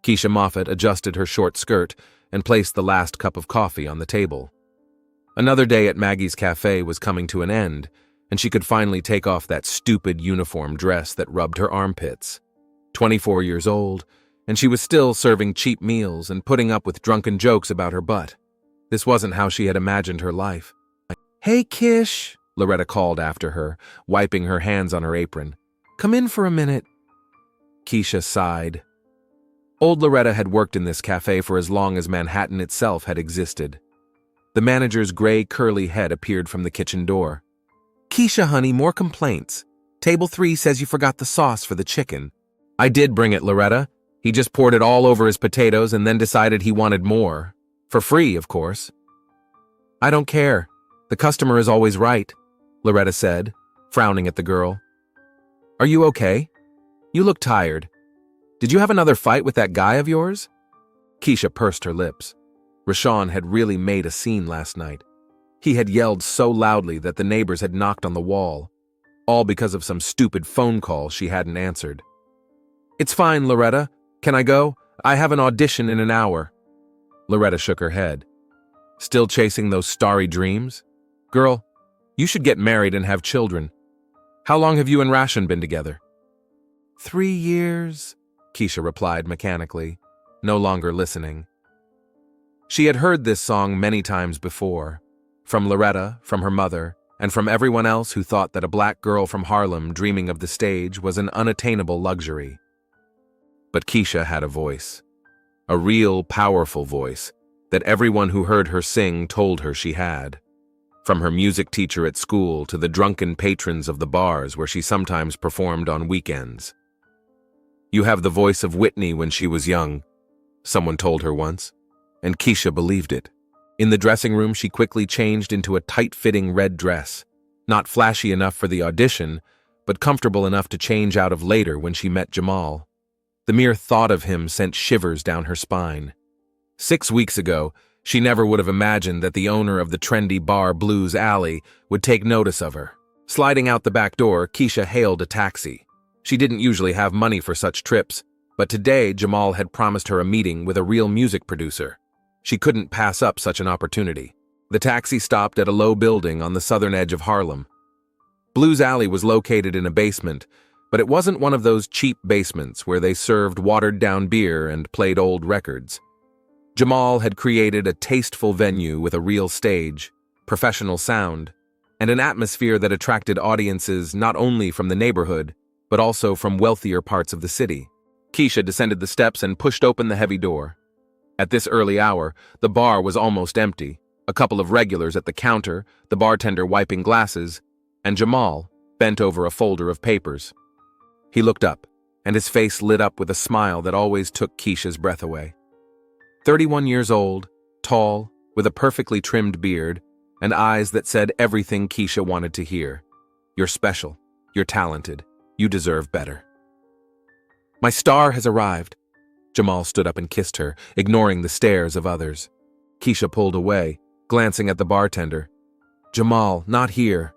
Keisha Moffat adjusted her short skirt and placed the last cup of coffee on the table. Another day at Maggie's cafe was coming to an end, and she could finally take off that stupid uniform dress that rubbed her armpits. 24 years old, and she was still serving cheap meals and putting up with drunken jokes about her butt. This wasn't how she had imagined her life. "Hey, Kish," Loretta called after her, wiping her hands on her apron. "Come in for a minute." Keisha sighed. Old Loretta had worked in this cafe for as long as Manhattan itself had existed. The manager's gray, curly head appeared from the kitchen door. "Keisha, honey, more complaints. Table 3 says you forgot the sauce for the chicken." "I did bring it, Loretta. He just poured it all over his potatoes and then decided he wanted more. For free, of course." "I don't care. The customer is always right," Loretta said, frowning at the girl. "Are you okay? You look tired. Did you have another fight with that guy of yours?" Keisha pursed her lips. Rashawn had really made a scene last night. He had yelled so loudly that the neighbors had knocked on the wall, all because of some stupid phone call she hadn't answered. "It's fine, Loretta. Can I go? I have an audition in an hour." Loretta shook her head. "Still chasing those starry dreams? Girl, you should get married and have children. How long have you and Ration been together?" 3 years, Keisha replied mechanically, no longer listening. She had heard this song many times before, from Loretta, from her mother, and from everyone else who thought that a black girl from Harlem dreaming of the stage was an unattainable luxury. But Keisha had a voice, a real, powerful voice that everyone who heard her sing told her she had. From her music teacher at school to the drunken patrons of the bars where she sometimes performed on weekends. "You have the voice of Whitney when she was young," someone told her once, and Keisha believed it. In the dressing room, she quickly changed into a tight-fitting red dress, not flashy enough for the audition, but comfortable enough to change out of later when she met Jamal. The mere thought of him sent shivers down her spine. 6 weeks ago, she never would have imagined that the owner of the trendy bar Blues Alley would take notice of her. Sliding out the back door, Keisha hailed a taxi. She didn't usually have money for such trips, but today Jamal had promised her a meeting with a real music producer. She couldn't pass up such an opportunity. The taxi stopped at a low building on the southern edge of Harlem. Blues Alley was located in a basement, but it wasn't one of those cheap basements where they served watered-down beer and played old records. Jamal had created a tasteful venue with a real stage, professional sound, and an atmosphere that attracted audiences not only from the neighborhood, but also from wealthier parts of the city. Keisha descended the steps and pushed open the heavy door. At this early hour, the bar was almost empty, a couple of regulars at the counter, the bartender wiping glasses, and Jamal, bent over a folder of papers. He looked up, and his face lit up with a smile that always took Keisha's breath away. 31 years old, tall, with a perfectly trimmed beard, and eyes that said everything Keisha wanted to hear. "You're special. You're talented. You deserve better." "My star has arrived." Jamal stood up and kissed her, ignoring the stares of others. Keisha pulled away, glancing at the bartender. "Jamal, not here.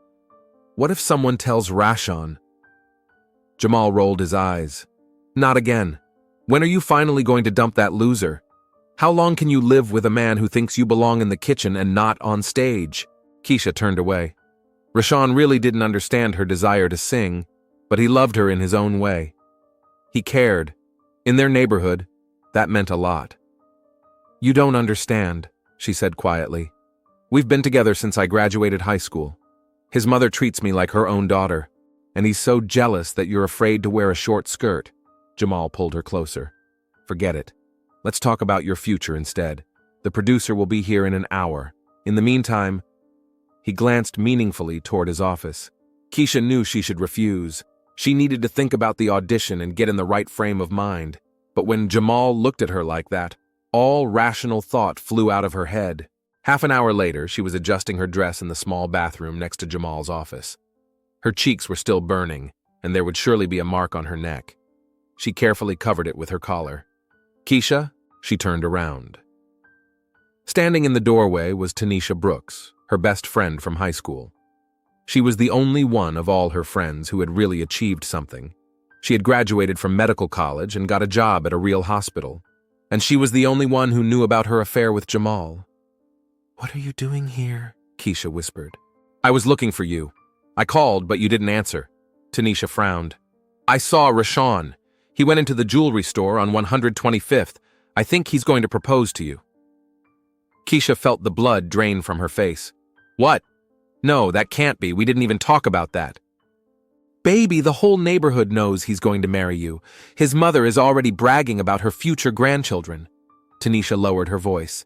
What if someone tells Rashawn?" Jamal rolled his eyes. "Not again. When are you finally going to dump that loser? How long can you live with a man who thinks you belong in the kitchen and not on stage?" Keisha turned away. Rashawn really didn't understand her desire to sing, but he loved her in his own way. He cared. In their neighborhood, that meant a lot. "You don't understand," she said quietly. "We've been together since I graduated high school. His mother treats me like her own daughter, and he's so jealous that you're afraid to wear a short skirt." Jamal pulled her closer. "Forget it. Let's talk about your future instead. The producer will be here in an hour. In the meantime..." He glanced meaningfully toward his office. Keisha knew she should refuse. She needed to think about the audition and get in the right frame of mind. But when Jamal looked at her like that, all rational thought flew out of her head. Half an hour later, she was adjusting her dress in the small bathroom next to Jamal's office. Her cheeks were still burning, and there would surely be a mark on her neck. She carefully covered it with her collar. "Keisha?" She turned around. Standing in the doorway was Tanisha Brooks, her best friend from high school. She was the only one of all her friends who had really achieved something. She had graduated from medical college and got a job at a real hospital. And she was the only one who knew about her affair with Jamal. "What are you doing here?" Keisha whispered. "I was looking for you. I called, but you didn't answer." Tanisha frowned. "I saw Rashawn. He went into the jewelry store on 125th. I think he's going to propose to you." Keisha felt the blood drain from her face. "What? No, that can't be. We didn't even talk about that." "Baby, the whole neighborhood knows he's going to marry you. His mother is already bragging about her future grandchildren." Tanisha lowered her voice.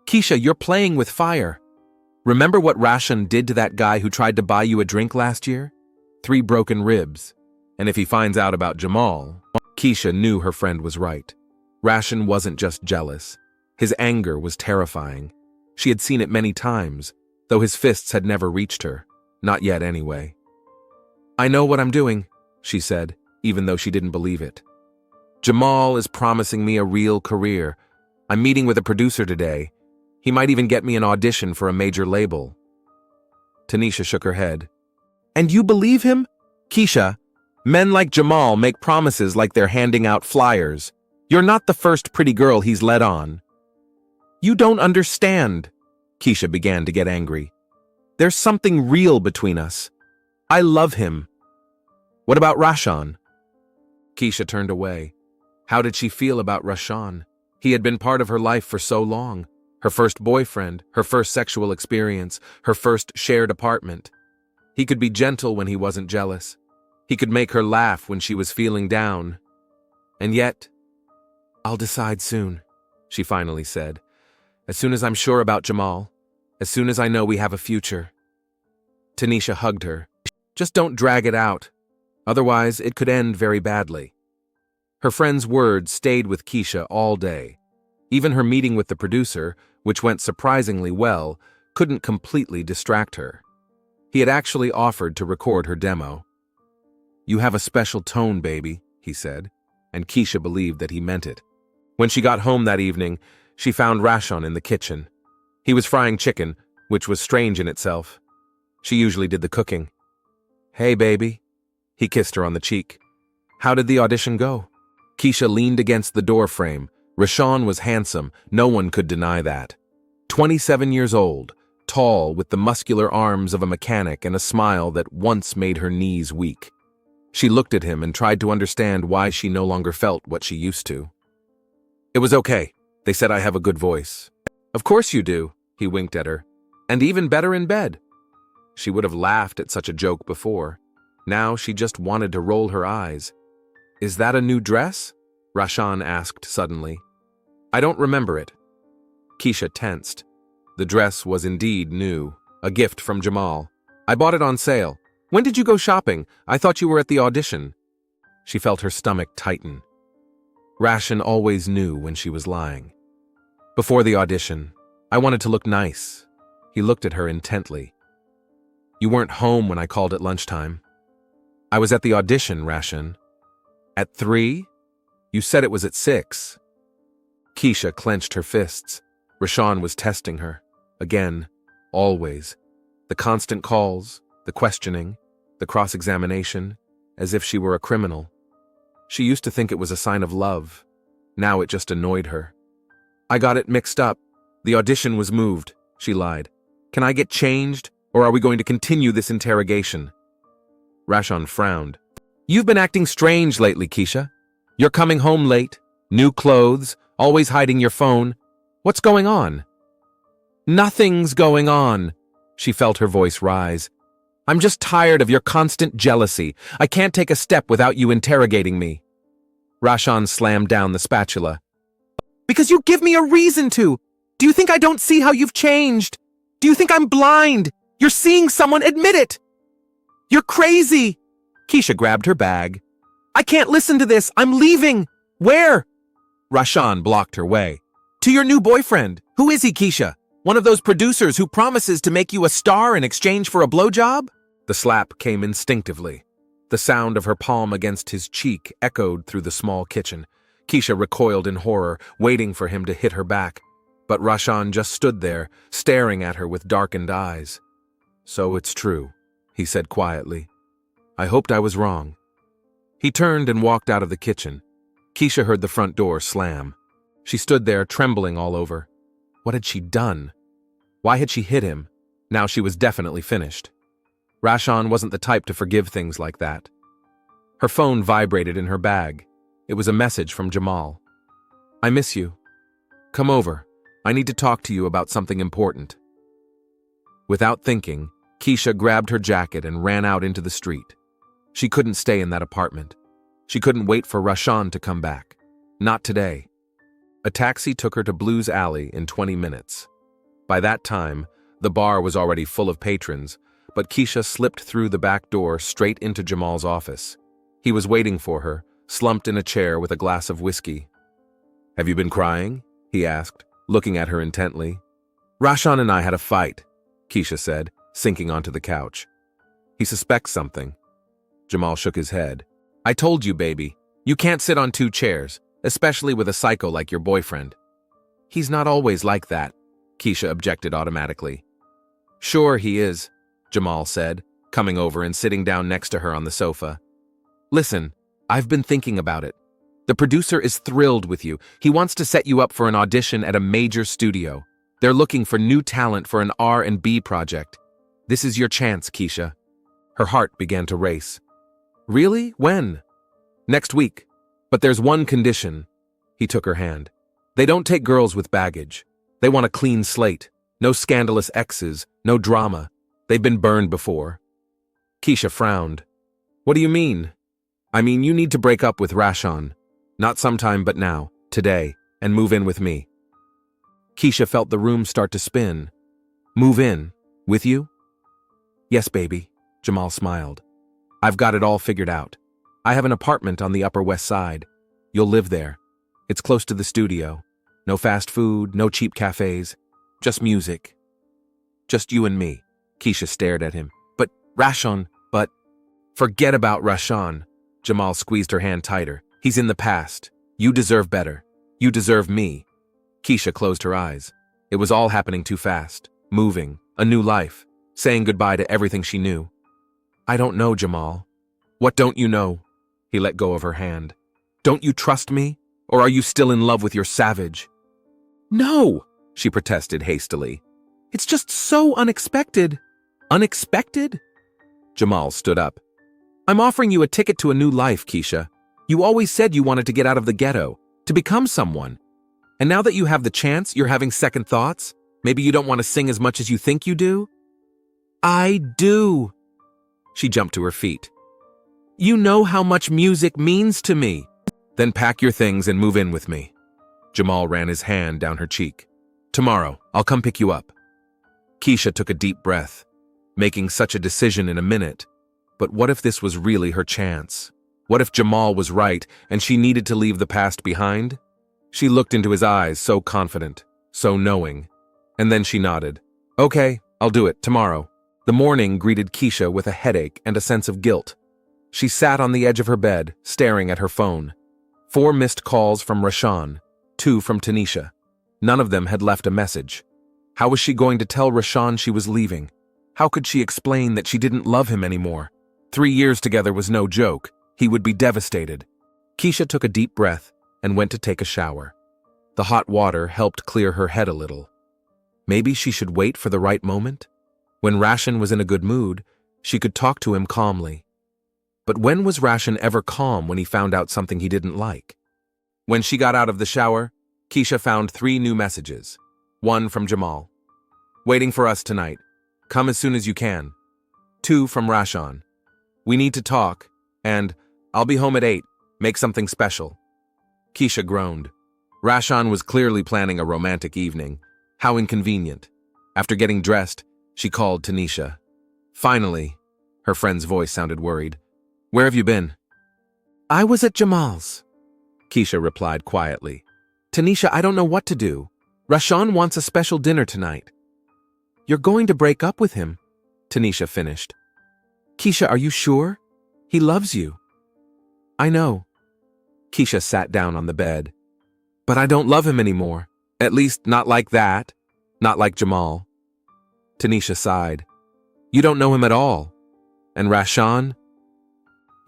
"Keisha, you're playing with fire. Remember what Rashan did to that guy who tried to buy you a drink last year? 3 broken ribs. And if he finds out about Jamal..." Keisha knew her friend was right. Rashan wasn't just jealous. His anger was terrifying. She had seen it many times, though his fists had never reached her. Not yet, anyway. "I know what I'm doing," she said, even though she didn't believe it. "Jamal is promising me a real career. I'm meeting with a producer today. He might even get me an audition for a major label." Tanisha shook her head. "And you believe him? Keisha, men like Jamal make promises like they're handing out flyers. You're not the first pretty girl he's led on." "You don't understand." Keisha began to get angry. "There's something real between us. I love him." "What about Rashan?" Keisha turned away. How did she feel about Rashan? He had been part of her life for so long. Her first boyfriend, her first sexual experience, her first shared apartment. He could be gentle when he wasn't jealous. He could make her laugh when she was feeling down. And yet, "I'll decide soon," she finally said. "As soon as I'm sure about Jamal. As soon as I know we have a future." Tanisha hugged her. "Just don't drag it out. Otherwise, it could end very badly." Her friend's words stayed with Keisha all day. Even her meeting with the producer, which went surprisingly well, couldn't completely distract her. He had actually offered to record her demo. "You have a special tone, baby," he said, and Keisha believed that he meant it. When she got home that evening, she found Rashan in the kitchen. He was frying chicken, which was strange in itself. She usually did the cooking. "Hey, baby." He kissed her on the cheek. "How did the audition go?" Keisha leaned against the door frame. Rashawn was handsome, no one could deny that. 27 years old, tall, with the muscular arms of a mechanic and a smile that once made her knees weak. She looked at him and tried to understand why she no longer felt what she used to. "It was okay. They said I have a good voice." "Of course you do," he winked at her. "And even better in bed." She would have laughed at such a joke before. Now she just wanted to roll her eyes. "Is that a new dress?" Rashan asked suddenly. "I don't remember it." Keisha tensed. The dress was indeed new, a gift from Jamal. "I bought it on sale. When did you go shopping? I thought you were at the audition." She felt her stomach tighten. Rashan always knew when she was lying. "Before the audition, I wanted to look nice." He looked at her intently. "You weren't home when I called at lunchtime." "I was at the audition, Rashan." "At 3? You said it was at 6. Keisha clenched her fists. Rashawn was testing her. Again, always. The constant calls, the questioning, the cross-examination, as if she were a criminal. She used to think it was a sign of love. Now it just annoyed her. "I got it mixed up. The audition was moved," she lied. "Can I get changed, or are we going to continue this interrogation?" Rashawn frowned. "You've been acting strange lately, Keisha. You're coming home late, new clothes, always hiding your phone. What's going on?" "Nothing's going on." She felt her voice rise. "I'm just tired of your constant jealousy. I can't take a step without you interrogating me." Rashawn slammed down the spatula. "Because you give me a reason to. Do you think I don't see how you've changed? Do you think I'm blind? You're seeing someone, admit it. You're crazy." Keisha grabbed her bag. "I can't listen to this. I'm leaving." "Where?" Rashawn blocked her way. "To your new boyfriend. Who is he, Keisha? One of those producers who promises to make you a star in exchange for a blowjob?" The slap came instinctively. The sound of her palm against his cheek echoed through the small kitchen. Keisha recoiled in horror, waiting for him to hit her back. But Rashawn just stood there, staring at her with darkened eyes. "So it's true," he said quietly. "I hoped I was wrong." He turned and walked out of the kitchen. Keisha heard the front door slam. She stood there, trembling all over. What had she done? Why had she hit him? Now she was definitely finished. Rashan wasn't the type to forgive things like that. Her phone vibrated in her bag. It was a message from Jamal. "I miss you. Come over. I need to talk to you about something important." Without thinking, Keisha grabbed her jacket and ran out into the street. She couldn't stay in that apartment. She couldn't wait for Rashan to come back. Not today. A taxi took her to Blues Alley in 20 minutes. By that time, the bar was already full of patrons, but Keisha slipped through the back door straight into Jamal's office. He was waiting for her, slumped in a chair with a glass of whiskey. "Have you been crying?" he asked, looking at her intently. "Rashan and I had a fight," Keisha said, sinking onto the couch. "He suspects something." Jamal shook his head. "I told you, baby. You can't sit on two chairs, especially with a psycho like your boyfriend." "He's not always like that," Keisha objected automatically. "Sure he is," Jamal said, coming over and sitting down next to her on the sofa. "Listen, I've been thinking about it. The producer is thrilled with you. He wants to set you up for an audition at a major studio. They're looking for new talent for an R&B project. This is your chance, Keisha." Her heart began to race. "Really? When?" "Next week. But there's one condition." He took her hand. "They don't take girls with baggage. They want a clean slate. No scandalous exes, no drama. They've been burned before." Keisha frowned. "What do you mean?" "I mean, you need to break up with Rashan. Not sometime, but now, today, and move in with me." Keisha felt the room start to spin. "Move in? With you?" "Yes, baby," Jamal smiled. "I've got it all figured out. I have an apartment on the Upper West Side. You'll live there. It's close to the studio. No fast food, no cheap cafes. Just music. Just you and me." Keisha stared at him. "But Rashan, but..." "Forget about Rashan." Jamal squeezed her hand tighter. "He's in the past. You deserve better. You deserve me." Keisha closed her eyes. It was all happening too fast. Moving, a new life, saying goodbye to everything she knew. "I don't know, Jamal." "What don't you know?" He let go of her hand. "Don't you trust me? Or are you still in love with your savage?" "No," she protested hastily. "It's just so unexpected." "Unexpected?" Jamal stood up. "I'm offering you a ticket to a new life, Keisha. You always said you wanted to get out of the ghetto, to become someone. And now that you have the chance, you're having second thoughts? Maybe you don't want to sing as much as you think you do?" "I do." She jumped to her feet. "You know how much music means to me." "Then pack your things and move in with me." Jamal ran his hand down her cheek. "Tomorrow, I'll come pick you up." Keisha took a deep breath, making such a decision in a minute. But what if this was really her chance? What if Jamal was right and she needed to leave the past behind? She looked into his eyes, so confident, so knowing. And then she nodded. "Okay, I'll do it, tomorrow." The morning greeted Keisha with a headache and a sense of guilt. She sat on the edge of her bed, staring at her phone. 4 missed calls from Rashan, 2 from Tanisha. None of them had left a message. How was she going to tell Rashan she was leaving? How could she explain that she didn't love him anymore? 3 years together was no joke. He would be devastated. Keisha took a deep breath and went to take a shower. The hot water helped clear her head a little. Maybe she should wait for the right moment? When Rashan was in a good mood, she could talk to him calmly. But when was Rashan ever calm when he found out something he didn't like? When she got out of the shower, Keisha found 3 new messages. 1 from Jamal. "Waiting for us tonight. Come as soon as you can." 2 from Rashan. "We need to talk," and "I'll be home at 8. Make something special." Keisha groaned. Rashan was clearly planning a romantic evening. How inconvenient. After getting dressed, she called Tanisha. "Finally," her friend's voice sounded worried. "Where have you been?" "I was at Jamal's," Keisha replied quietly. "Tanisha, I don't know what to do. Rashan wants a special dinner tonight." "You're going to break up with him," Tanisha finished. "Keisha, are you sure? He loves you." "I know." Keisha sat down on the bed. "But I don't love him anymore. At least, not like that. Not like Jamal." Tanisha sighed. "You don't know him at all. And Rashan?"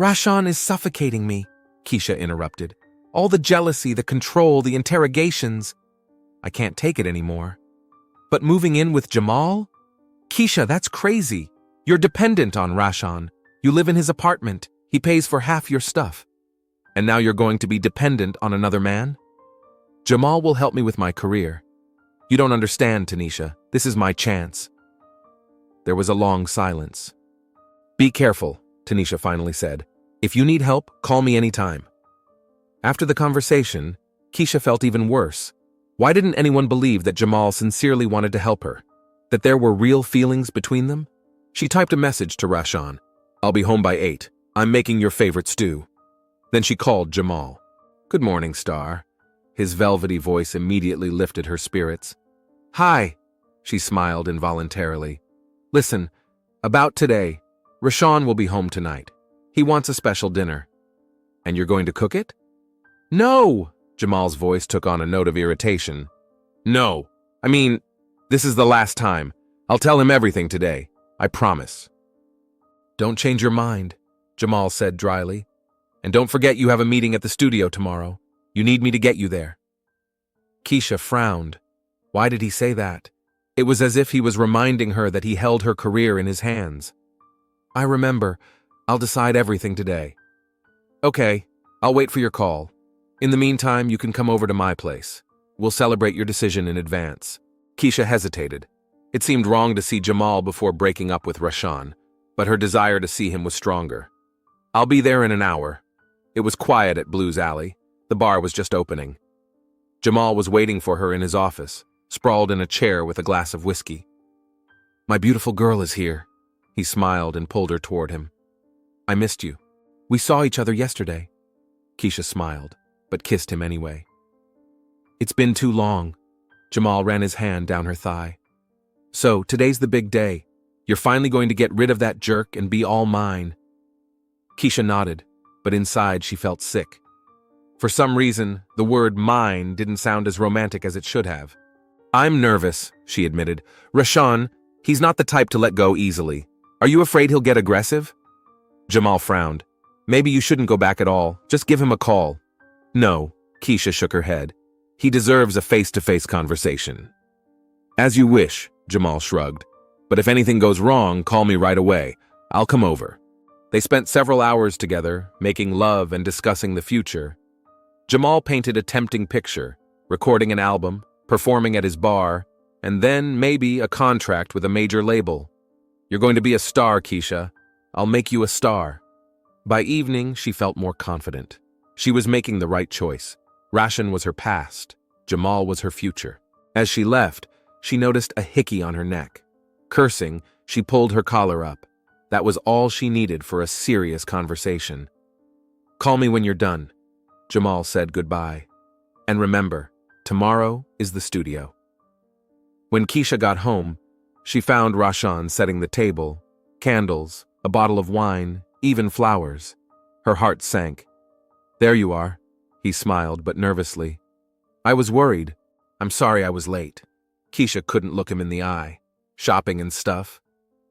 "Rashan is suffocating me," Keisha interrupted. All the jealousy, the control, the interrogations. I can't take it anymore. But moving in with Jamal? Keisha, that's crazy. You're dependent on Rashan. You live in his apartment. He pays for half your stuff. And now you're going to be dependent on another man? Jamal will help me with my career. You don't understand, Tanisha. This is my chance. There was a long silence. Be careful, Tanisha finally said. If you need help, call me anytime. After the conversation, Keisha felt even worse. Why didn't anyone believe that Jamal sincerely wanted to help her? That there were real feelings between them? She typed a message to Rashan. I'll be home by 8. I'm making your favorite stew. Then she called Jamal. Good morning, Star. His velvety voice immediately lifted her spirits. Hi, she smiled involuntarily. Listen, about today, Rashan will be home tonight. He wants a special dinner. And you're going to cook it? No! Jamal's voice took on a note of irritation. No. I mean, this is the last time. I'll tell him everything today. I promise. Don't change your mind, Jamal said dryly. And don't forget you have a meeting at the studio tomorrow. You need me to get you there. Keisha frowned. Why did he say that? It was as if he was reminding her that he held her career in his hands. I remember. I'll decide everything today. Okay, I'll wait for your call. In the meantime, you can come over to my place. We'll celebrate your decision in advance. Keisha hesitated. It seemed wrong to see Jamal before breaking up with Rashan, but her desire to see him was stronger. I'll be there in an hour. It was quiet at Blue's Alley. The bar was just opening. Jamal was waiting for her in his office, sprawled in a chair with a glass of whiskey. My beautiful girl is here. He smiled and pulled her toward him. I missed you. We saw each other yesterday. Keisha smiled, but kissed him anyway. It's been too long. Jamal ran his hand down her thigh. So, today's the big day. You're finally going to get rid of that jerk and be all mine. Keisha nodded, but inside she felt sick. For some reason, the word mine didn't sound as romantic as it should have. I'm nervous, she admitted. Rashan, he's not the type to let go easily. Are you afraid he'll get aggressive? Jamal frowned. Maybe you shouldn't go back at all. Just give him a call. No, Keisha shook her head. He deserves a face-to-face conversation. As you wish, Jamal shrugged. But if anything goes wrong, call me right away. I'll come over. They spent several hours together, making love and discussing the future. Jamal painted a tempting picture, recording an album, performing at his bar, and then maybe a contract with a major label. You're going to be a star, Keisha. I'll make you a star. By evening, she felt more confident. She was making the right choice. Rashan was her past. Jamal was her future. As she left, she noticed a hickey on her neck. Cursing, she pulled her collar up. That was all she needed for a serious conversation. Call me when you're done. Jamal said goodbye. And remember, tomorrow is the studio. When Keisha got home, she found Rashan setting the table, candles, a bottle of wine, even flowers. Her heart sank. There you are, he smiled, but nervously. I was worried. I'm sorry I was late. Keisha couldn't look him in the eye. Shopping and stuff.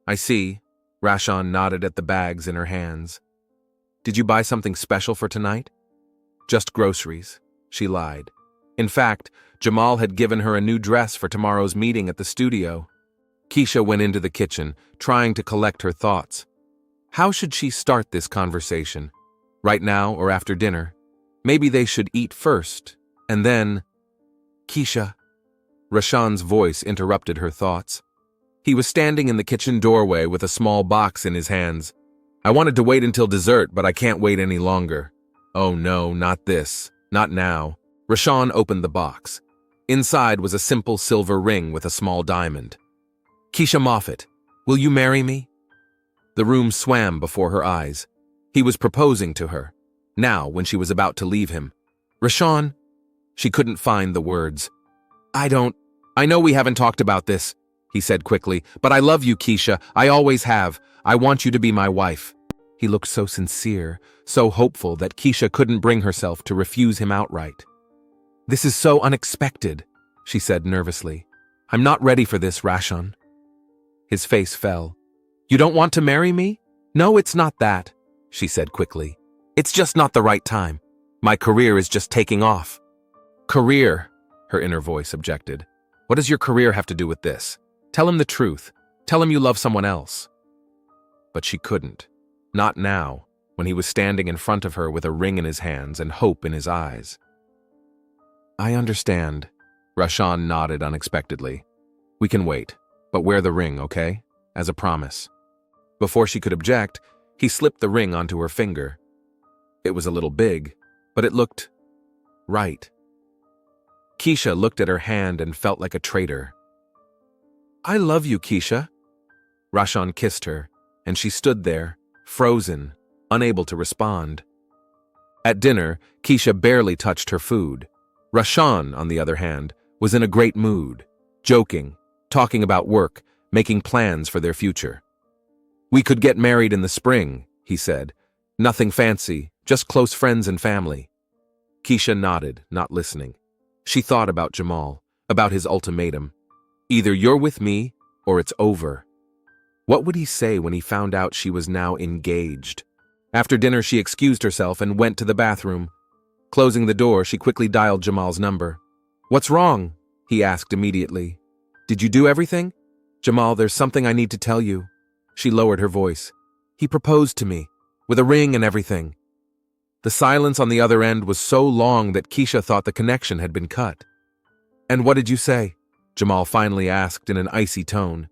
I see. Rashan nodded at the bags in her hands. Did you buy something special for tonight? Just groceries, she lied. In fact, Jamal had given her a new dress for tomorrow's meeting at the studio. Keisha went into the kitchen, trying to collect her thoughts. How should she start this conversation? Right now or after dinner? Maybe they should eat first, and then… Keisha. Rashan's voice interrupted her thoughts. He was standing in the kitchen doorway with a small box in his hands. I wanted to wait until dessert, but I can't wait any longer. Oh no, not this. Not now. Rashan opened the box. Inside was a simple silver ring with a small diamond. Keisha Moffat, will you marry me? The room swam before her eyes. He was proposing to her. Now, when she was about to leave him. Rashan? She couldn't find the words. I know we haven't talked about this, he said quickly, but I love you, Keisha. I always have. I want you to be my wife. He looked so sincere, so hopeful that Keisha couldn't bring herself to refuse him outright. This is so unexpected, she said nervously. I'm not ready for this, Rashan. His face fell. You don't want to marry me? No, it's not that, she said quickly. It's just not the right time. My career is just taking off. Career, her inner voice objected. What does your career have to do with this? Tell him the truth. Tell him you love someone else. But she couldn't. Not now, when he was standing in front of her with a ring in his hands and hope in his eyes. I understand. Rashan nodded unexpectedly. We can wait, but wear the ring, okay? As a promise. Before she could object, he slipped the ring onto her finger. It was a little big, but it looked right. Keisha looked at her hand and felt like a traitor. I love you, Keisha. Rashan kissed her, and she stood there, frozen, unable to respond. At dinner, Keisha barely touched her food. Rashan, on the other hand, was in a great mood, joking, talking about work, making plans for their future. We could get married in the spring, he said. Nothing fancy, just close friends and family. Keisha nodded, not listening. She thought about Jamal, about his ultimatum. Either you're with me, or it's over. What would he say when he found out she was now engaged? After dinner, she excused herself and went to the bathroom. Closing the door, she quickly dialed Jamal's number. What's wrong? He asked immediately. Did you do everything? Jamal, there's something I need to tell you. She lowered her voice. He proposed to me, with a ring and everything. The silence on the other end was so long that Keisha thought the connection had been cut. And what did you say? Jamal finally asked in an icy tone.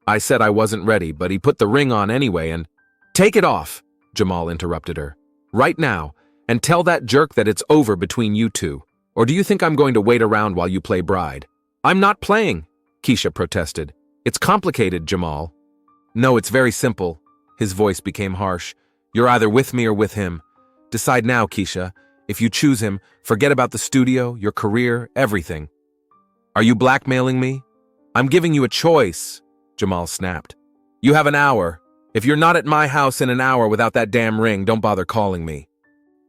I said I wasn't ready, but he put the ring on anyway and… Take it off, Jamal interrupted her. Right now, and tell that jerk that it's over between you two. Or do you think I'm going to wait around while you play bride? I'm not playing, Keisha protested. It's complicated, Jamal. No, it's very simple. His voice became harsh. You're either with me or with him. Decide now, Keisha. If you choose him, forget about the studio, your career, everything. Are you blackmailing me? I'm giving you a choice, Jamal snapped. You have an hour. If you're not at my house in an hour without that damn ring, don't bother calling me.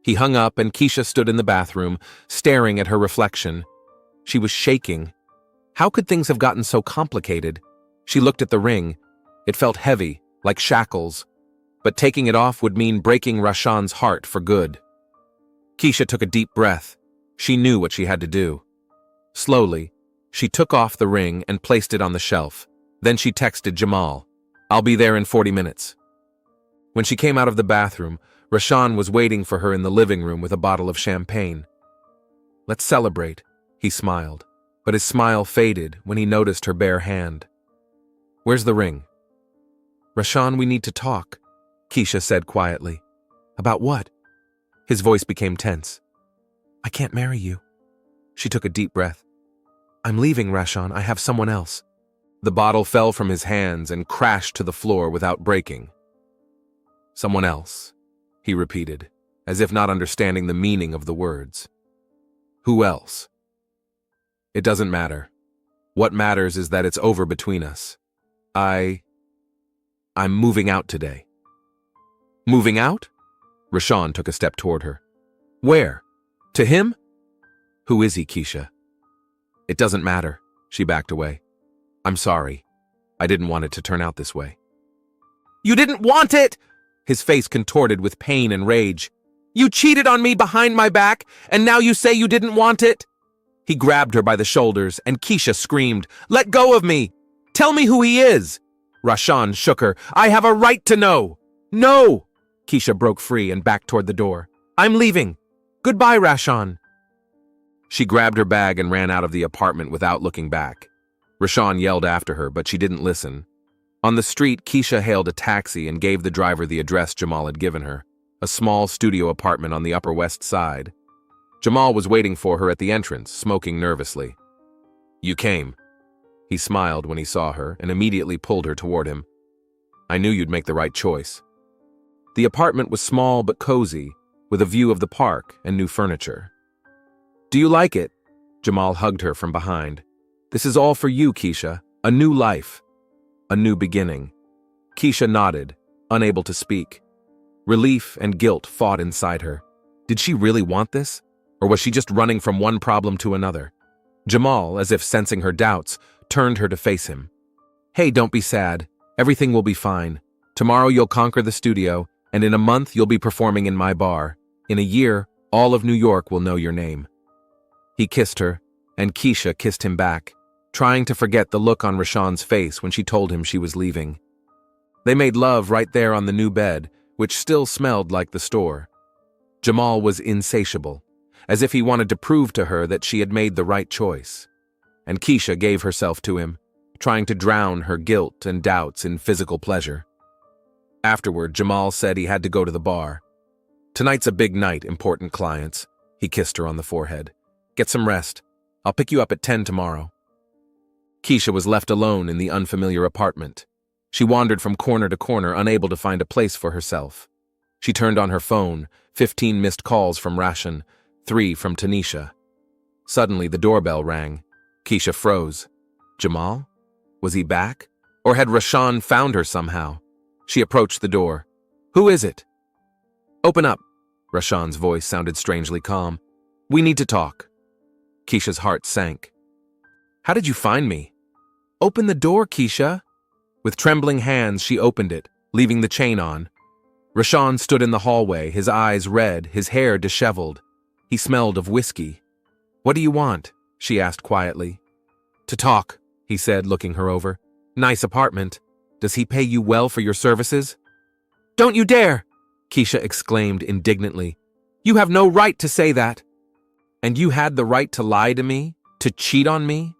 He hung up and Keisha stood in the bathroom, staring at her reflection. She was shaking. How could things have gotten so complicated? She looked at the ring. It felt heavy, like shackles. But taking it off would mean breaking Rashan's heart for good. Keisha took a deep breath. She knew what she had to do. Slowly, she took off the ring and placed it on the shelf. Then she texted Jamal, I'll be there in 40 minutes. When she came out of the bathroom, Rashan was waiting for her in the living room with a bottle of champagne. Let's celebrate, he smiled, but his smile faded when he noticed her bare hand. Where's the ring? Rashan, we need to talk, Keisha said quietly. About what? His voice became tense. I can't marry you. She took a deep breath. I'm leaving, Rashan. I have someone else. The bottle fell from his hands and crashed to the floor without breaking. Someone else, he repeated, as if not understanding the meaning of the words. Who else? It doesn't matter. What matters is that it's over between us. I'm moving out today. Moving out? Rashan took a step toward her. Where? To him? Who is he, Keisha? It doesn't matter. She backed away. I'm sorry. I didn't want it to turn out this way. You didn't want it! His face contorted with pain and rage. You cheated on me behind my back, and now you say you didn't want it? He grabbed her by the shoulders, and Keisha screamed, Let go of me! Tell me who he is! Rashan shook her. I have a right to know! No! Keisha broke free and backed toward the door. I'm leaving. Goodbye, Rashan. She grabbed her bag and ran out of the apartment without looking back. Rashan yelled after her, but she didn't listen. On the street, Keisha hailed a taxi and gave the driver the address Jamal had given her, a small studio apartment on the Upper West Side. Jamal was waiting for her at the entrance, smoking nervously. You came. He smiled when he saw her and immediately pulled her toward him. I knew you'd make the right choice. The apartment was small but cozy, with a view of the park and new furniture. Do you like it? Jamal hugged her from behind. This is all for you, Keisha. A new life. A new beginning. Keisha nodded, unable to speak. Relief and guilt fought inside her. Did she really want this? Or was she just running from one problem to another? Jamal, as if sensing her doubts, turned her to face him. Hey, don't be sad. Everything will be fine. Tomorrow you'll conquer the studio, and in a month you'll be performing in my bar. In a year, All of New York will know your name." He kissed her, and Keisha kissed him back, trying to forget the look on Rashawn's face when she told him she was leaving. They made love right there on the new bed, which still smelled like the store. Jamal was insatiable, as if he wanted to prove to her that she had made the right choice. And Keisha gave herself to him, trying to drown her guilt and doubts in physical pleasure. Afterward, Jamal said he had to go to the bar. "Tonight's a big night, important clients." He kissed her on the forehead. "Get some rest. I'll pick you up at 10 tomorrow." Keisha was left alone in the unfamiliar apartment. She wandered from corner to corner, unable to find a place for herself. She turned on her phone, 15 missed calls from Rashan, 3 from Tanisha. Suddenly, the doorbell rang. Keisha froze. Jamal? Was he back? Or had Rashan found her somehow? She approached the door. "Who is it?" "Open up." Rashan's voice sounded strangely calm. "We need to talk." Keisha's heart sank. "How did you find me?" "Open the door, Keisha." With trembling hands, she opened it, leaving the chain on. Rashan stood in the hallway, his eyes red, his hair disheveled. He smelled of whiskey. "What do you want?" she asked quietly. "To talk," he said, looking her over. "Nice apartment. Does he pay you well for your services?" "Don't you dare!" Keisha exclaimed indignantly. "You have no right to say that." "And you had the right to lie to me? To cheat on me?"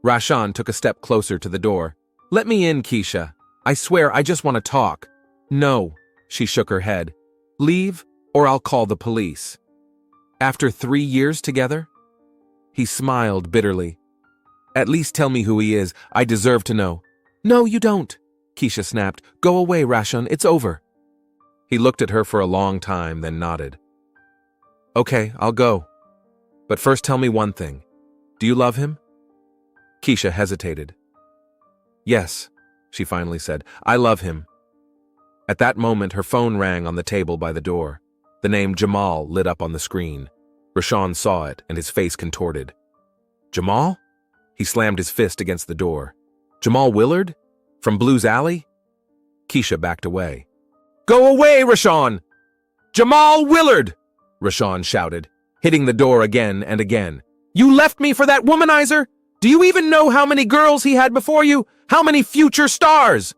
Rashan took a step closer to the door. "Let me in, Keisha. I swear I just want to talk." "No," she shook her head. "Leave, or I'll call the police." "After 3 years together?" He smiled bitterly. "At least tell me who he is. I deserve to know." "No, you don't," Keisha snapped. "Go away, Rashan. It's over." He looked at her for a long time, then nodded. "Okay, I'll go. But first tell me one thing. Do you love him?" Keisha hesitated. "Yes," she finally said. "I love him." At that moment, her phone rang on the table by the door. The name Jamal lit up on the screen. Rashan saw it, and his face contorted. "Jamal?" He slammed his fist against the door. "Jamal Willard? From Blues Alley?" Keisha backed away. "Go away, Rashan!" "Jamal Willard!" Rashan shouted, hitting the door again and again. "You left me for that womanizer? Do you even know how many girls he had before you? How many future stars?"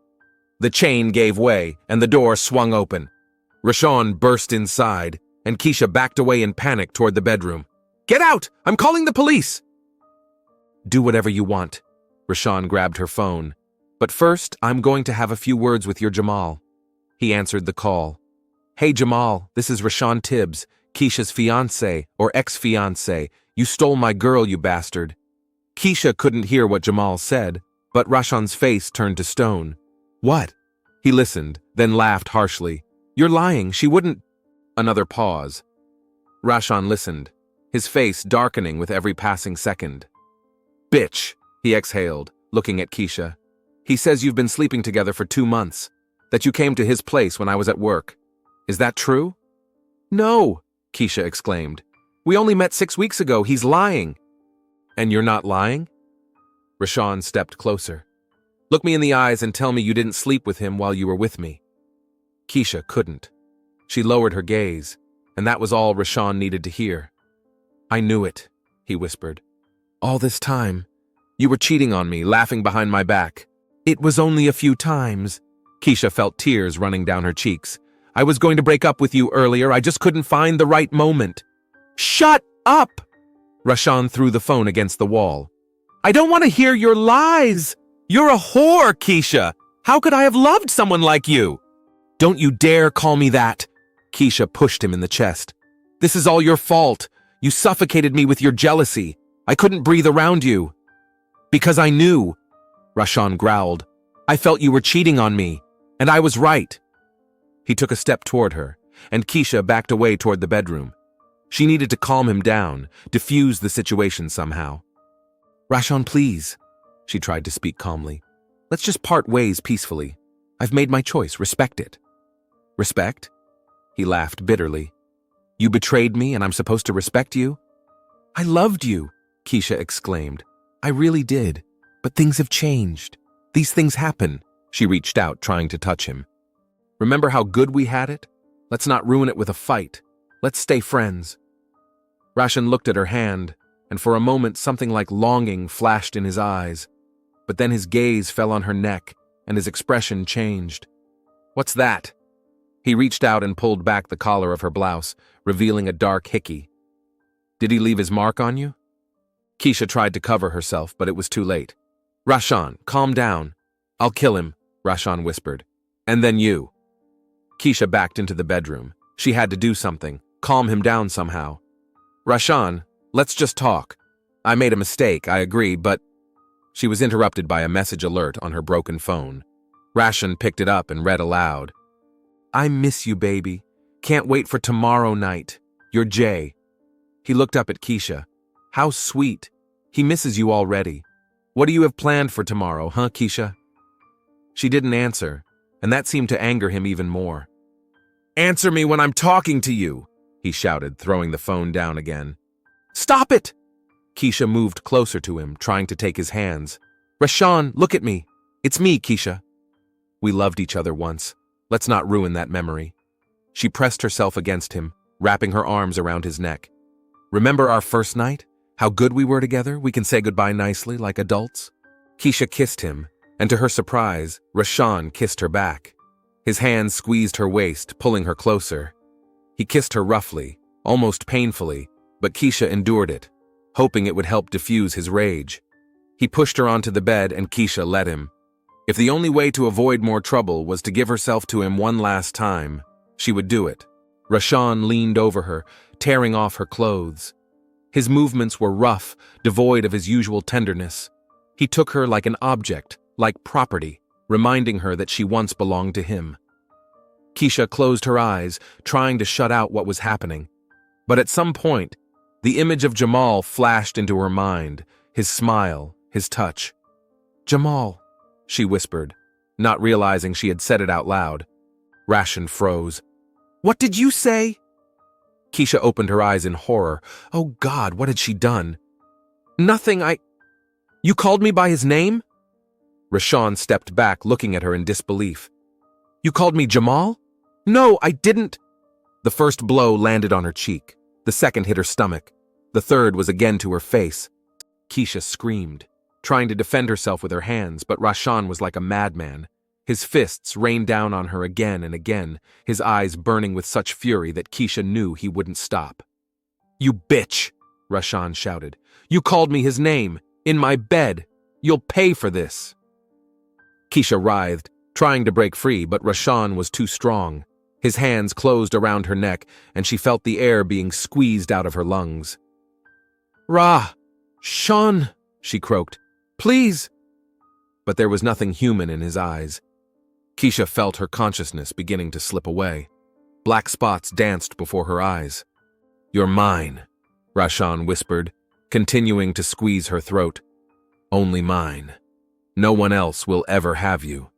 The chain gave way, and the door swung open. Rashan burst inside, and Keisha backed away in panic toward the bedroom. "Get out! I'm calling the police!" "Do whatever you want." Rashan grabbed her phone. "But first, I'm going to have a few words with your Jamal." He answered the call. "Hey, Jamal, this is Rashan Tibbs, Keisha's fiancé, or ex-fiancé. You stole my girl, you bastard." Keisha couldn't hear what Jamal said, but Rashan's face turned to stone. "What?" He listened, then laughed harshly. "You're lying, she wouldn't—" Another pause. Rashan listened, his face darkening with every passing second. "Bitch," he exhaled, looking at Keisha. "He says you've been sleeping together for 2 months, that you came to his place when I was at work. Is that true?" "No," Keisha exclaimed. "We only met 6 weeks ago. He's lying." "And you're not lying?" Rashan stepped closer. "Look me in the eyes and tell me you didn't sleep with him while you were with me." Keisha couldn't. She lowered her gaze, and that was all Rashan needed to hear. "I knew it," he whispered. "All this time, you were cheating on me, laughing behind my back." "It was only a few times." Keisha felt tears running down her cheeks. "I was going to break up with you earlier. I just couldn't find the right moment." "Shut up!" Rashan threw the phone against the wall. "I don't want to hear your lies. You're a whore, Keisha. How could I have loved someone like you?" "Don't you dare call me that." Keisha pushed him in the chest. "This is all your fault. You suffocated me with your jealousy. I couldn't breathe around you." "Because I knew," Rashan growled. "I felt you were cheating on me, and I was right." He took a step toward her, and Keisha backed away toward the bedroom. She needed to calm him down, diffuse the situation somehow. "Rashan, please," she tried to speak calmly. "Let's just part ways peacefully. I've made my choice. Respect it." "Respect?" He laughed bitterly. "You betrayed me and I'm supposed to respect you?" "I loved you," Keisha exclaimed. "I really did. But things have changed. These things happen." She reached out, trying to touch him. "Remember how good we had it? Let's not ruin it with a fight." Let's stay friends." Rashan looked at her hand, and for a moment something like longing flashed in his eyes. But then his gaze fell on her neck, and his expression changed. "What's that?" He reached out and pulled back the collar of her blouse, revealing a dark hickey. "Did he leave his mark on you?" Keisha tried to cover herself, but it was too late. "Rashan, calm down." "I'll kill him," Rashan whispered. "And then you." Keisha backed into the bedroom. She had to do something, calm him down somehow. "Rashan, let's just talk. I made a mistake, I agree, but—" She was interrupted by a message alert on her broken phone. Rashan picked it up and read aloud. "I miss you, baby. Can't wait for tomorrow night. Your Jay." He looked up at Keisha. "How sweet. He misses you already. What do you have planned for tomorrow, huh, Keisha?" She didn't answer, and that seemed to anger him even more. "Answer me when I'm talking to you," he shouted, throwing the phone down again. "Stop it!" Keisha moved closer to him, trying to take his hands. "Rashan, look at me. It's me, Keisha. We loved each other once. Let's not ruin that memory." She pressed herself against him, wrapping her arms around his neck. "Remember our first night? How good we were together? We can say goodbye nicely, like adults." Keisha kissed him, and to her surprise, Rashan kissed her back. His hands squeezed her waist, pulling her closer. He kissed her roughly, almost painfully, but Keisha endured it, hoping it would help diffuse his rage. He pushed her onto the bed and Keisha let him. If the only way to avoid more trouble was to give herself to him one last time, she would do it. Rashan leaned over her, tearing off her clothes. His movements were rough, devoid of his usual tenderness. He took her like an object, like property, reminding her that she once belonged to him. Keisha closed her eyes, trying to shut out what was happening. But at some point, the image of Jamal flashed into her mind, his smile, his touch. "Jamal," she whispered, not realizing she had said it out loud. Rashan froze. "What did you say?" Keisha opened her eyes in horror. Oh God, what had she done? "Nothing, You called me by his name?" Rashan stepped back, looking at her in disbelief. "You called me Jamal?" "No, I didn't." The first blow landed on her cheek. The second hit her stomach. The third was again to her face. Keisha screamed, trying to defend herself with her hands, but Rashan was like a madman. His fists rained down on her again and again, his eyes burning with such fury that Keisha knew he wouldn't stop. "You bitch!" Rashan shouted. "You called me his name, in my bed. You'll pay for this." Keisha writhed, trying to break free, but Rashan was too strong. His hands closed around her neck, and she felt the air being squeezed out of her lungs. "Sean," she croaked. "Please." But there was nothing human in his eyes. Keisha felt her consciousness beginning to slip away. Black spots danced before her eyes. "You're mine," Rashan whispered, continuing to squeeze her throat. "Only mine. No one else will ever have you."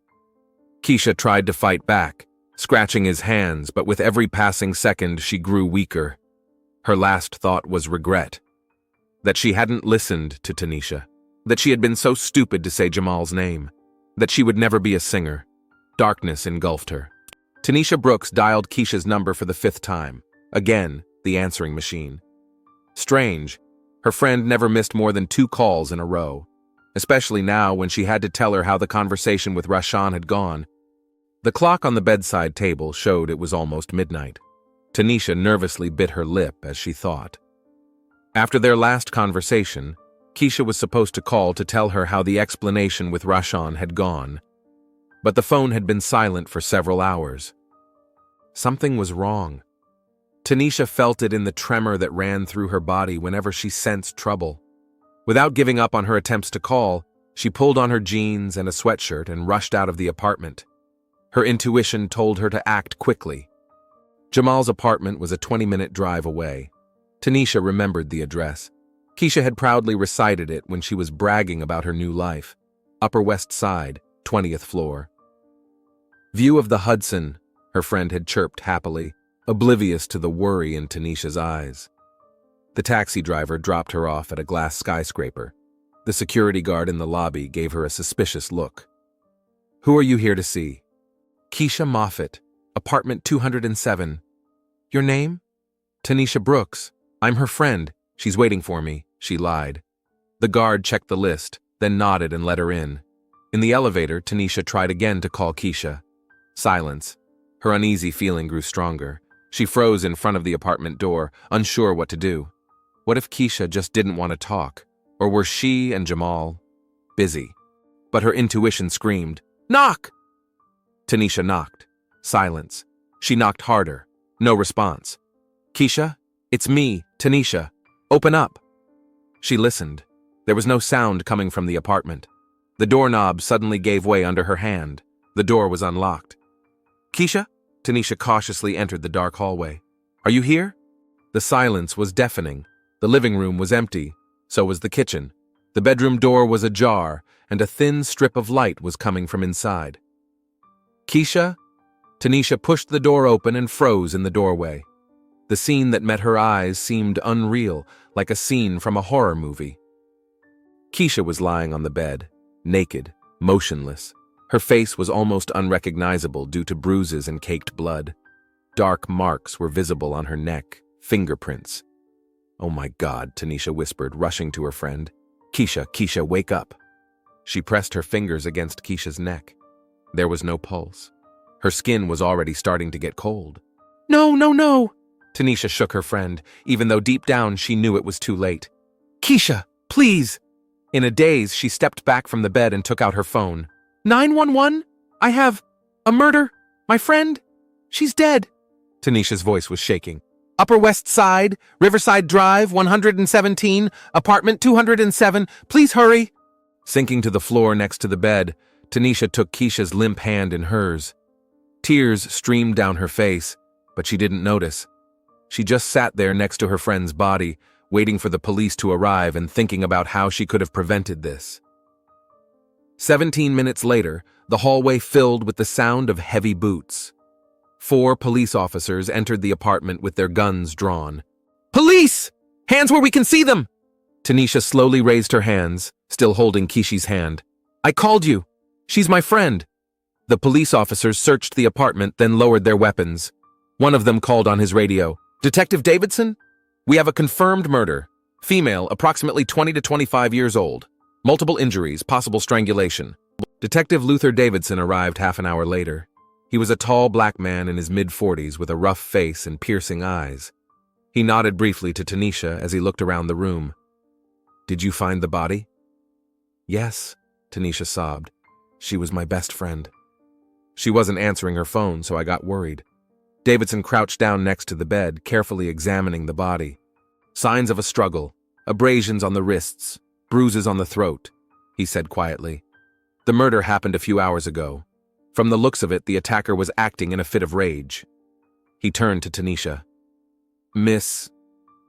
Keisha tried to fight back, scratching his hands, but with every passing second she grew weaker. Her last thought was regret. That she hadn't listened to Tanisha. That she had been so stupid to say Jamal's name. That she would never be a singer. Darkness engulfed her. Tanisha Brooks dialed Keisha's number for the 5th time. Again, the answering machine. Strange. Her friend never missed more than 2 calls in a row. Especially now when she had to tell her how the conversation with Rashan had gone. The clock on the bedside table showed it was almost midnight. Tanisha nervously bit her lip as she thought. After their last conversation, Keisha was supposed to call to tell her how the explanation with Rashan had gone. But the phone had been silent for several hours. Something was wrong. Tanisha felt it in the tremor that ran through her body whenever she sensed trouble. Without giving up on her attempts to call, she pulled on her jeans and a sweatshirt and rushed out of the apartment. Her intuition told her to act quickly. Jamal's apartment was a 20-minute drive away. Tanisha remembered the address. Keisha had proudly recited it when she was bragging about her new life. Upper West Side, 20th floor. "View of the Hudson," her friend had chirped happily, oblivious to the worry in Tanisha's eyes. The taxi driver dropped her off at a glass skyscraper. The security guard in the lobby gave her a suspicious look. "Who are you here to see?" "Keisha Moffat, apartment 207. Your name?" Tanisha Brooks. I'm her friend. She's waiting for me, she lied. The guard checked the list, then nodded and let her in. In the elevator, Tanisha tried again to call Keisha. Silence. Her uneasy feeling grew stronger. She froze in front of the apartment door, unsure what to do. What if Keisha just didn't want to talk? Or were she and Jamal busy? But her intuition screamed, "Knock!" Tanisha knocked. Silence. She knocked harder. No response. "Keisha? It's me, Tanisha. Open up." She listened. There was no sound coming from the apartment. The doorknob suddenly gave way under her hand. The door was unlocked. "Keisha?" Tanisha cautiously entered the dark hallway. "Are you here?" The silence was deafening. The living room was empty. So was the kitchen. The bedroom door was ajar, and a thin strip of light was coming from inside. "Keisha?" Tanisha pushed the door open and froze in the doorway. The scene that met her eyes seemed unreal, like a scene from a horror movie. Keisha was lying on the bed, naked, motionless. Her face was almost unrecognizable due to bruises and caked blood. Dark marks were visible on her neck, fingerprints. "Oh my God," Tanisha whispered, rushing to her friend. Keisha, wake up." She pressed her fingers against Keisha's neck. There was no pulse. Her skin was already starting to get cold. "No, no, no!" Tanisha shook her friend, even though deep down she knew it was too late. "Keisha, please!" In a daze, she stepped back from the bed and took out her phone. 911? I have a murder. My friend? She's dead." Tanisha's voice was shaking. "Upper West Side, Riverside Drive, 117, apartment 207. Please hurry." Sinking to the floor next to the bed, Tanisha took Keisha's limp hand in hers. Tears streamed down her face, but she didn't notice. She just sat there next to her friend's body, waiting for the police to arrive and thinking about how she could have prevented this. 17 minutes later, the hallway filled with the sound of heavy boots. 4 police officers entered the apartment with their guns drawn. "Police! Hands where we can see them!" Tanisha slowly raised her hands, still holding Keisha's hand. "I called you. She's my friend." The police officers searched the apartment, then lowered their weapons. One of them called on his radio. "Detective Davidson? We have a confirmed murder. Female, approximately 20 to 25 years old. Multiple injuries, possible strangulation." Detective Luther Davidson arrived half an hour later. He was a tall black man in his mid-40s with a rough face and piercing eyes. He nodded briefly to Tanisha as he looked around the room. "Did you find the body?" "Yes," Tanisha sobbed. "She was my best friend." She wasn't answering her phone, so I got worried. Davidson crouched down next to the bed, carefully examining the body. "Signs of a struggle, abrasions on the wrists, bruises on the throat," he said quietly. "The murder happened a few hours ago. From the looks of it, the attacker was acting in a fit of rage." He turned to Tanisha. "Miss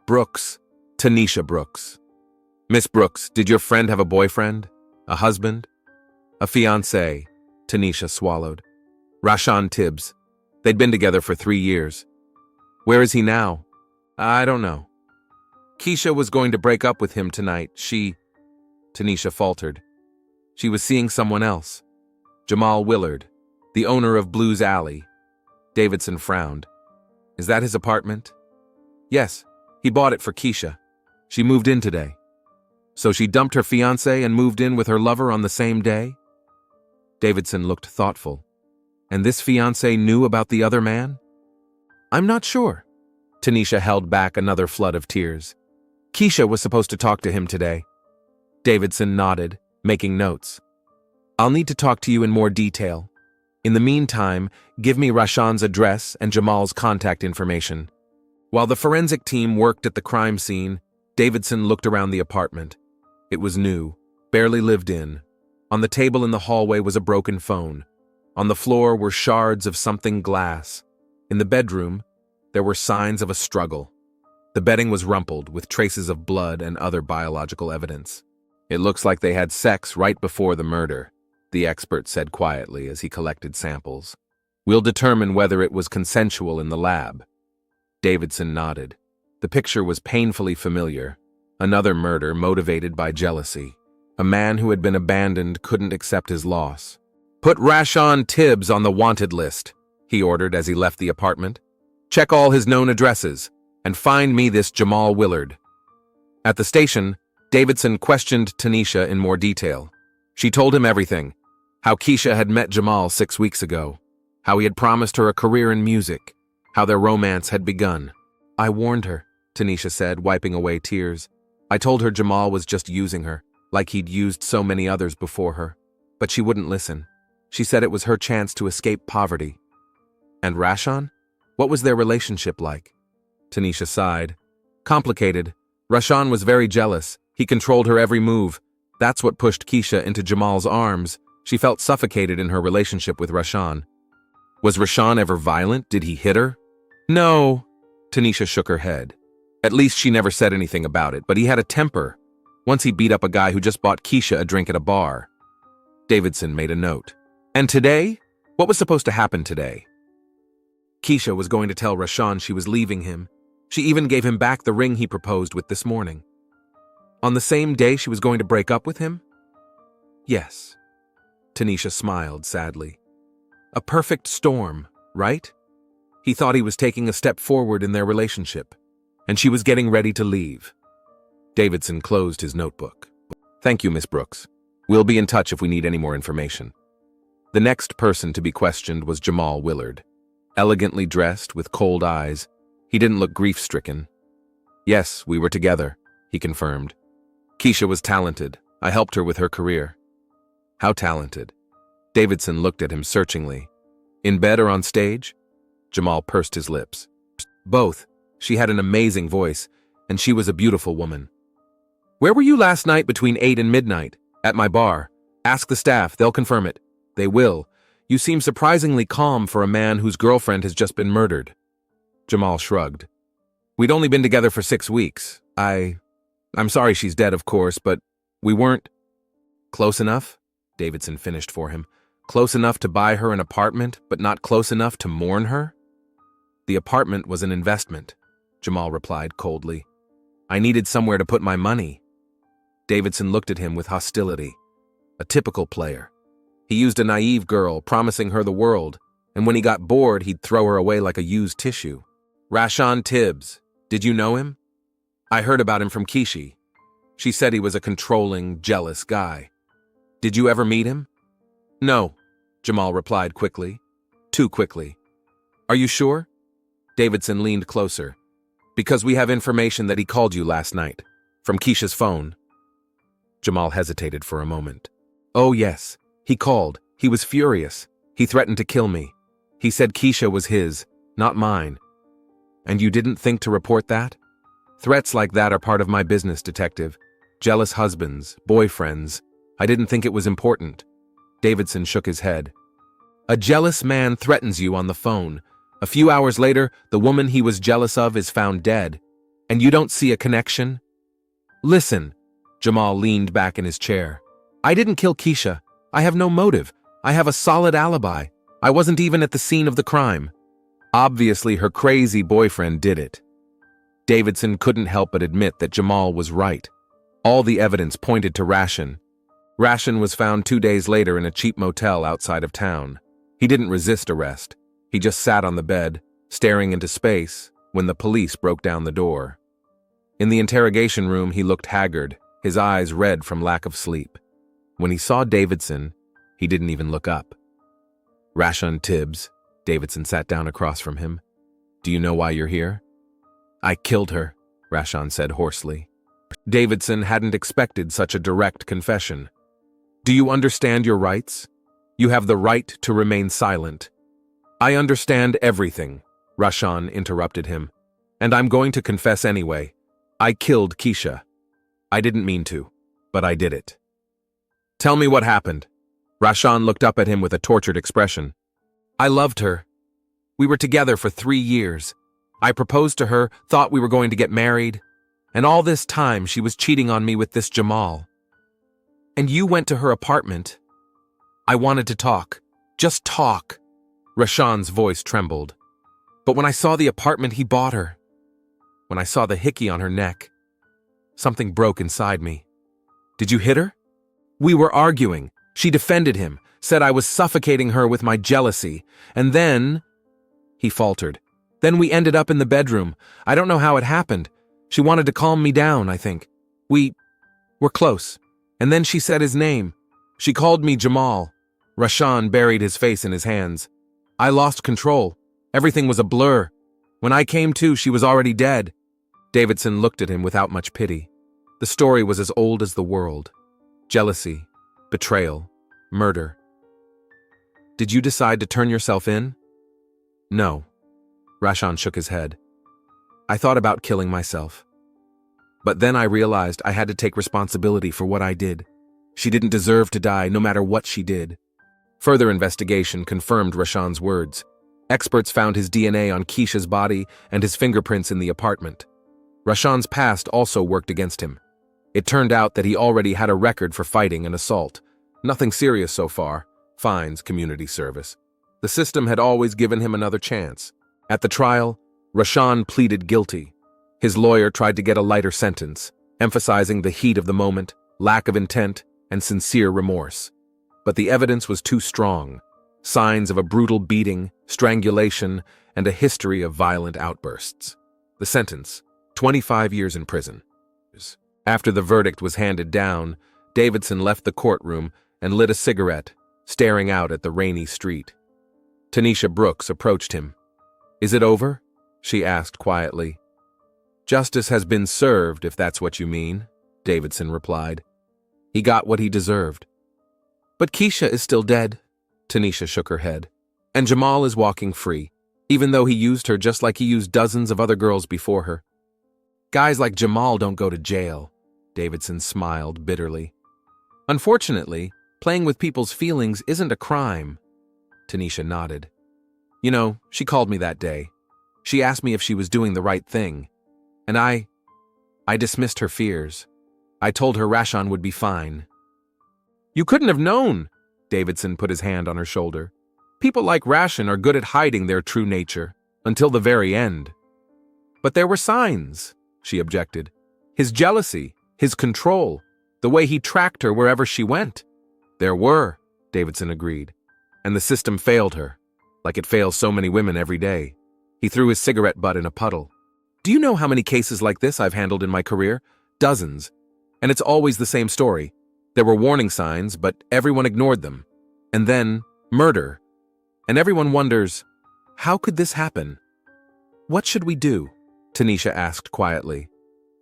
Brooks." "Tanisha Brooks." "Miss Brooks, did your friend have a boyfriend? A husband?" "A fiancé," Tanisha swallowed. "Rashawn Tibbs. They'd been together for 3 years. Where is he now?" "I don't know. Keisha was going to break up with him tonight. Tanisha faltered. "She was seeing someone else. Jamal Willard, the owner of Blues Alley." Davidson frowned. "Is that his apartment?" "Yes, he bought it for Keisha. She moved in today." "So she dumped her fiancé and moved in with her lover on the same day?" Davidson looked thoughtful. "And this fiancé knew about the other man?" "I'm not sure." Tanisha held back another flood of tears. "Keisha was supposed to talk to him today." Davidson nodded, making notes. "I'll need to talk to you in more detail. In the meantime, give me Rashawn's address and Jamal's contact information." While the forensic team worked at the crime scene, Davidson looked around the apartment. It was new, barely lived in. On the table in the hallway was a broken phone. On the floor were shards of something glass. In the bedroom, there were signs of a struggle. The bedding was rumpled, with traces of blood and other biological evidence. "It looks like they had sex right before the murder," the expert said quietly as he collected samples. "We'll determine whether it was consensual in the lab." Davidson nodded. The picture was painfully familiar. Another murder motivated by jealousy. A man who had been abandoned couldn't accept his loss. "Put Rashawn Tibbs on the wanted list," he ordered as he left the apartment. "Check all his known addresses. and find me this Jamal Willard. At the station, Davidson questioned Tanisha in more detail. She told him everything. How Keisha had met Jamal 6 weeks ago. How he had promised her a career in music. How their romance had begun. I warned her, Tanisha said, wiping away tears. I told her Jamal was just using her, like he'd used so many others before her. But she wouldn't listen. She said it was her chance to escape poverty. And Rashan? What was their relationship like? Tanisha sighed. Complicated. Rashan was very jealous. He controlled her every move. That's what pushed Keisha into Jamal's arms. She felt suffocated in her relationship with Rashan. Was Rashan ever violent? Did he hit her? No. Tanisha shook her head. At least she never said anything about it, but he had a temper. Once he beat up a guy who just bought Keisha a drink at a bar. Davidson made a note. And today? What was supposed to happen today? Keisha was going to tell Rashan she was leaving him. She even gave him back the ring he proposed with this morning. On the same day she was going to break up with him? Yes. Tanisha smiled sadly. A perfect storm, right? He thought he was taking a step forward in their relationship, and she was getting ready to leave. Davidson closed his notebook. Thank you, Miss Brooks. We'll be in touch if we need any more information. The next person to be questioned was Jamal Willard. Elegantly dressed, with cold eyes, he didn't look grief-stricken. Yes, we were together, he confirmed. Keisha was talented. I helped her with her career. How talented? Davidson looked at him searchingly. In bed or on stage? Jamal pursed his lips. Both. She had an amazing voice, and she was a beautiful woman. Where were you last night between 8 and midnight? At my bar. Ask the staff, they'll confirm it. They will. You seem surprisingly calm for a man whose girlfriend has just been murdered. Jamal shrugged. We'd only been together for 6 weeks. I'm sorry she's dead, of course, but we weren't close enough, Davidson finished for him. Close enough to buy her an apartment, but not close enough to mourn her? The apartment was an investment, Jamal replied coldly. I needed somewhere to put my money. Davidson looked at him with hostility. A typical player. He used a naive girl, promising her the world, and when he got bored, he'd throw her away like a used tissue. Rashan Tibbs. Did you know him? I heard about him from Keisha. She said he was a controlling, jealous guy. Did you ever meet him? No, Jamal replied quickly. Too quickly. Are you sure? Davidson leaned closer. Because we have information that he called you last night. From Keisha's phone. Jamal hesitated for a moment. Oh yes, he called. He was furious. He threatened to kill me. He said Keisha was his, not mine. And you didn't think to report that? Threats like that are part of my business, detective. Jealous husbands, boyfriends. I didn't think it was important. Davidson shook his head. A jealous man threatens you on the phone. A few hours later, the woman he was jealous of is found dead. And you don't see a connection? Listen, Jamal leaned back in his chair. I didn't kill Keisha. I have no motive. I have a solid alibi. I wasn't even at the scene of the crime. Obviously, her crazy boyfriend did it. Davidson couldn't help but admit that Jamal was right. All the evidence pointed to Rashan. Rashan was found 2 days later in a cheap motel outside of town. He didn't resist arrest. He just sat on the bed, staring into space, when the police broke down the door. In the interrogation room, he looked haggard, his eyes red from lack of sleep. When he saw Davidson, he didn't even look up. Rashan Tibbs, Davidson sat down across from him. Do you know why you're here? I killed her, Rashan said hoarsely. Davidson hadn't expected such a direct confession. Do you understand your rights? You have the right to remain silent. I understand everything, Rashan interrupted him. And I'm going to confess anyway. I killed Keisha. I didn't mean to, but I did it. Tell me what happened. Rashan looked up at him with a tortured expression. I loved her. We were together for 3 years. I proposed to her, thought we were going to get married, and all this time she was cheating on me with this Jamal. And you went to her apartment. I wanted to talk. Just talk. Rashan's voice trembled. But when I saw the apartment he bought her, when I saw the hickey on her neck, something broke inside me. Did you hit her? We were arguing. She defended him, said I was suffocating her with my jealousy, and then... He faltered. Then we ended up in the bedroom. I don't know how it happened. She wanted to calm me down, I think. We were close. And then she said his name. She called me Jamal. Rashan buried his face in his hands. I lost control. Everything was a blur. When I came to, she was already dead. Davidson looked at him without much pity. The story was as old as the world. Jealousy, betrayal, murder. Did you decide to turn yourself in? No. Rashan shook his head. I thought about killing myself. But then I realized I had to take responsibility for what I did. She didn't deserve to die, no matter what she did. Further investigation confirmed Rashan's words. Experts found his DNA on Keisha's body and his fingerprints in the apartment. Rashan's past also worked against him. It turned out that he already had a record for fighting and assault. Nothing serious so far. Fines, community service. The system had always given him another chance. At the trial, Rashan pleaded guilty. His lawyer tried to get a lighter sentence, emphasizing the heat of the moment, lack of intent, and sincere remorse. But the evidence was too strong. Signs of a brutal beating, strangulation, and a history of violent outbursts. The sentence, 25 years in prison. After the verdict was handed down, Davidson left the courtroom and lit a cigarette, staring out at the rainy street. Tanisha Brooks approached him. "Is it over?" she asked quietly. "Justice has been served, if that's what you mean," Davidson replied. "He got what he deserved." "But Keisha is still dead," Tanisha shook her head. "And Jamal is walking free, even though he used her just like he used dozens of other girls before her." "Guys like Jamal don't go to jail," Davidson smiled bitterly. "Unfortunately, playing with people's feelings isn't a crime." Tanisha nodded. "You know, she called me that day. She asked me if she was doing the right thing. And I dismissed her fears. I told her Rashan would be fine." "You couldn't have known," Davidson put his hand on her shoulder. "People like Rashan are good at hiding their true nature, until the very end." "But there were signs," she objected. "His jealousy, his control, the way he tracked her wherever she went." "There were," Davidson agreed. "And the system failed her, like it fails so many women every day." He threw his cigarette butt in a puddle. "Do you know how many cases like this I've handled in my career? Dozens. And it's always the same story. There were warning signs, but everyone ignored them. And then, murder. And everyone wonders, how could this happen?" "What should we do?" Tanisha asked quietly.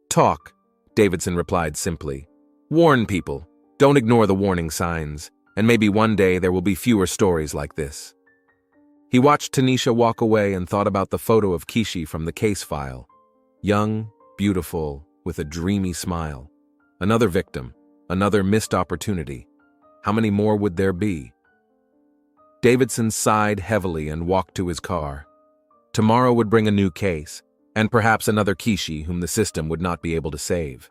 "Talk," Davidson replied simply. "Warn people. Don't ignore the warning signs. And maybe one day there will be fewer stories like this." He watched Tanisha walk away and thought about the photo of Kishi from the case file. Young, beautiful, with a dreamy smile. Another victim, another missed opportunity. How many more would there be? Davidson sighed heavily and walked to his car. Tomorrow would bring a new case, and perhaps another Kishi whom the system would not be able to save.